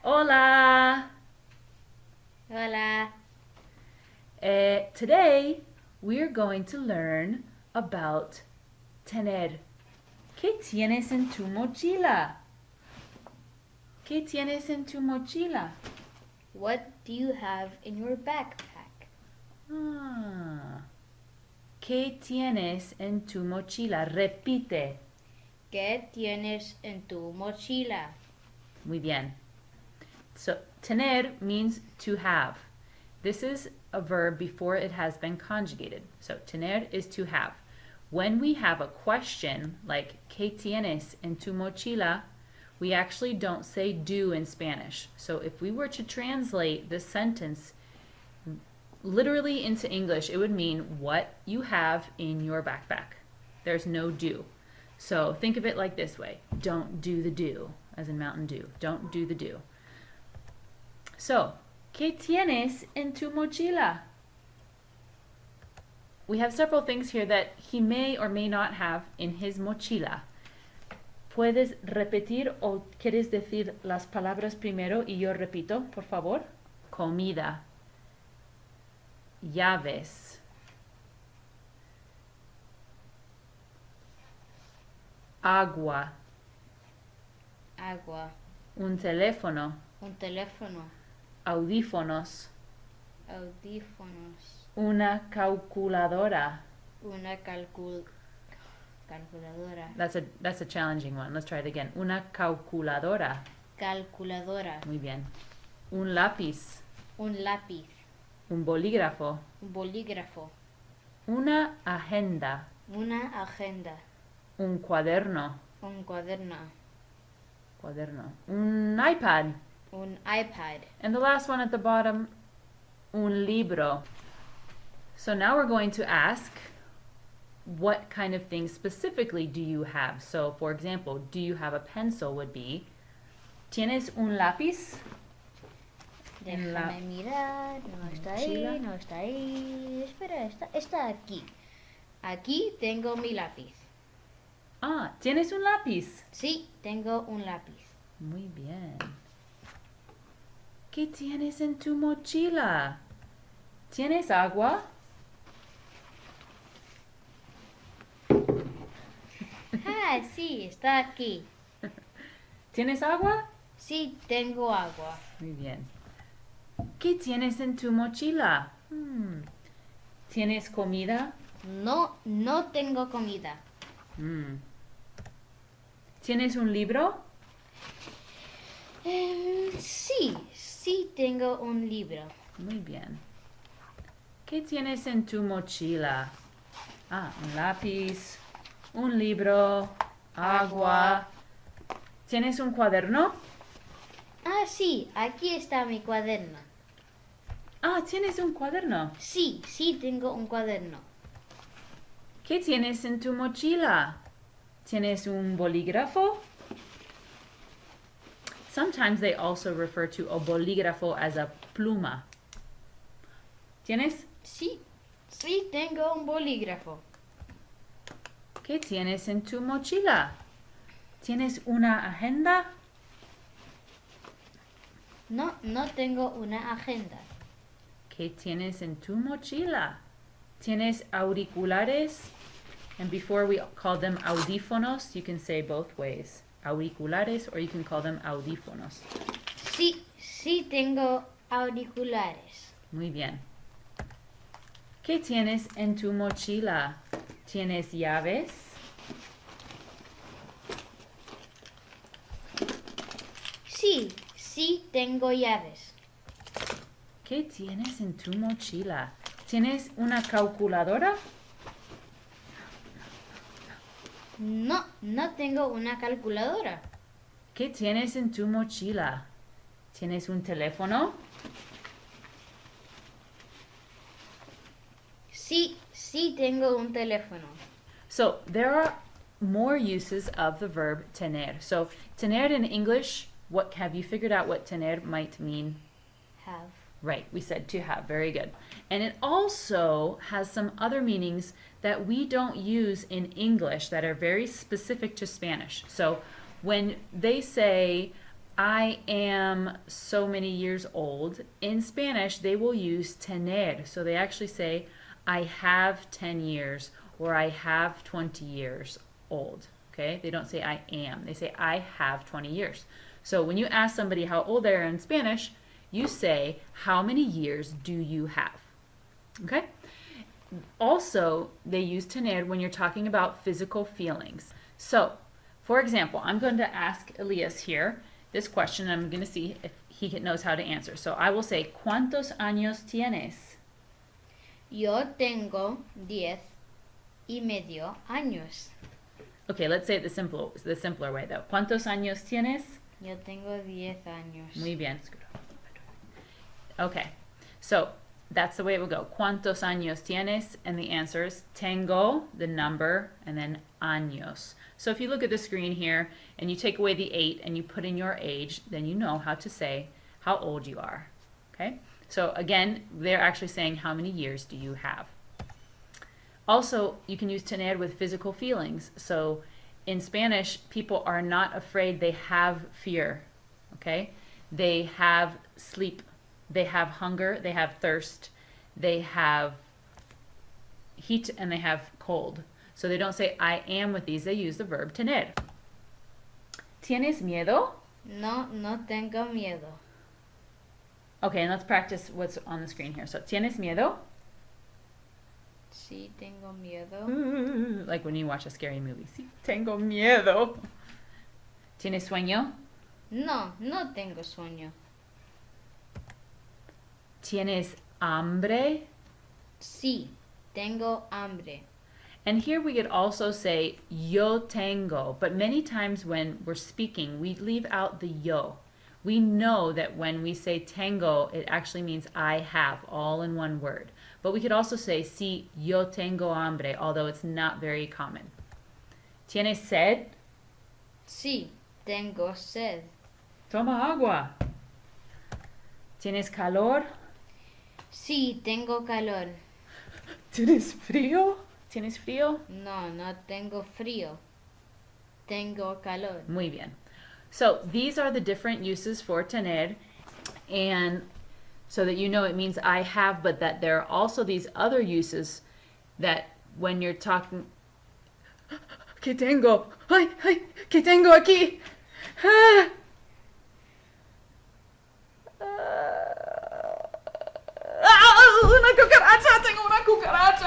Hola! Hola. Today we're going to learn about tener. ¿Qué tienes en tu mochila? ¿Qué tienes en tu mochila? What do you have in your backpack? ¿Qué tienes en tu mochila? Repite. ¿Qué tienes en tu mochila? Muy bien. So, tener means to have. This is a verb before it has been conjugated. So, tener is to have. When we have a question like ¿Qué tienes en tu mochila? We actually don't say do in Spanish. So, if we were to translate this sentence literally into English, it would mean what you have in your backpack. There's no do. So, think of it like this way. Don't do the do, as in Mountain Dew. Don't do the do. So, ¿qué tienes en tu mochila? We have several things here that he may or may not have in his mochila. ¿Puedes repetir o quieres decir las palabras primero y yo repito, por favor? Comida, llaves, agua, Agua. un teléfono, Un teléfono. audífonos, Audífonos. una calculadora. Una calculadora. That's a challenging one. Let's try it again. Una calculadora. Calculadora. Muy bien. Un lápiz. Un lápiz. Un bolígrafo. Un bolígrafo. Una agenda. Una agenda. Un cuaderno. Un cuaderno. Un iPad. Un iPad. And the last one at the bottom, un libro. So now we're going to ask, what kind of things specifically do you have? So for example, do you have a pencil would be, ¿tienes un lápiz? Déjame mirar. No está mochila. ahí, no está ahí. Espera, está aquí. Aquí tengo mi lápiz. ¿Tienes un lápiz? Sí, tengo un lápiz. Muy bien. ¿Qué tienes en tu mochila? ¿Tienes agua? Ah, sí, está aquí. ¿Tienes agua? Sí, tengo agua. Muy bien. ¿Qué tienes en tu mochila? ¿Tienes comida? No, no tengo comida. ¿Tienes un libro? Sí, tengo un libro. Muy bien. ¿Qué tienes en tu mochila? Un lápiz, un libro, agua. ¿Tienes un cuaderno? Sí, aquí está mi cuaderno. ¿Tienes un cuaderno? Sí, tengo un cuaderno. ¿Qué tienes en tu mochila? ¿Tienes un bolígrafo? Sometimes they also refer to a bolígrafo as a pluma. ¿Tienes? Sí, tengo un bolígrafo. ¿Qué tienes en tu mochila? ¿Tienes una agenda? No tengo una agenda. ¿Qué tienes en tu mochila? ¿Tienes auriculares? And before we call them audífonos, you can say both ways. Auriculares, or you can call them audífonos. Sí, tengo auriculares. Muy bien. ¿Qué tienes en tu mochila? ¿Tienes llaves? Sí, tengo llaves. ¿Qué tienes en tu mochila? ¿Tienes una calculadora? No tengo una calculadora. ¿Qué tienes en tu mochila? ¿Tienes un teléfono? Sí, tengo un teléfono. So there are more uses of the verb tener. So tener in English, have you figured out what tener might mean? Have. Right, we said to have. Very good. And it also has some other meanings that we don't use in English that are very specific to Spanish. So when they say, I am so many years old. In Spanish, they will use tener. So they actually say, I have 10 years or I have 20 years old. Okay? They don't say I am. They say I have 20 years. So when you ask somebody how old they are in Spanish, you say, how many years do you have? Okay? Also, they use tener when you're talking about physical feelings. So, for example, I'm going to ask Elias here this question, and I'm going to see if he knows how to answer. So I will say, ¿Cuántos años tienes? Yo tengo 10 y medio años. Okay, let's say it the simpler way though. ¿Cuántos años tienes? Yo tengo 10 años. Muy bien. Okay, so that's the way it will go. ¿Cuántos años tienes? And the answer is tengo, the number, and then años. So if you look at the screen here and you take away the 8 and you put in your age, then you know how to say how old you are. Okay? So again, they're actually saying how many years do you have. Also, you can use tener with physical feelings. So in Spanish, people are not afraid, they have fear. Okay? They have sleep. They have hunger, they have thirst, they have heat, and they have cold. So they don't say I am with these, they use the verb tener. ¿Tienes miedo? No, no tengo miedo. Okay, and let's practice what's on the screen here. So, ¿tienes miedo? Sí, tengo miedo. Like when you watch a scary movie. Sí, tengo miedo. ¿Tienes sueño? No, no tengo sueño. ¿Tienes hambre? Sí, tengo hambre. And here we could also say yo tengo, but many times when we're speaking, we leave out the yo. We know that when we say tengo, it actually means I have, all in one word. But we could also say sí, yo tengo hambre, although it's not very common. ¿Tienes sed? Sí, tengo sed. Toma agua. ¿Tienes calor? Sí, tengo calor. ¿Tienes frío? ¿Tienes frío? No, no tengo frío. Tengo calor. Muy bien. So these are the different uses for tener, and so that you know it means I have, but that there are also these other uses that when you're talking, ¿Qué tengo? Ay, ay, ¿qué tengo aquí? Ah. Una cucaracha, tengo una cucaracha.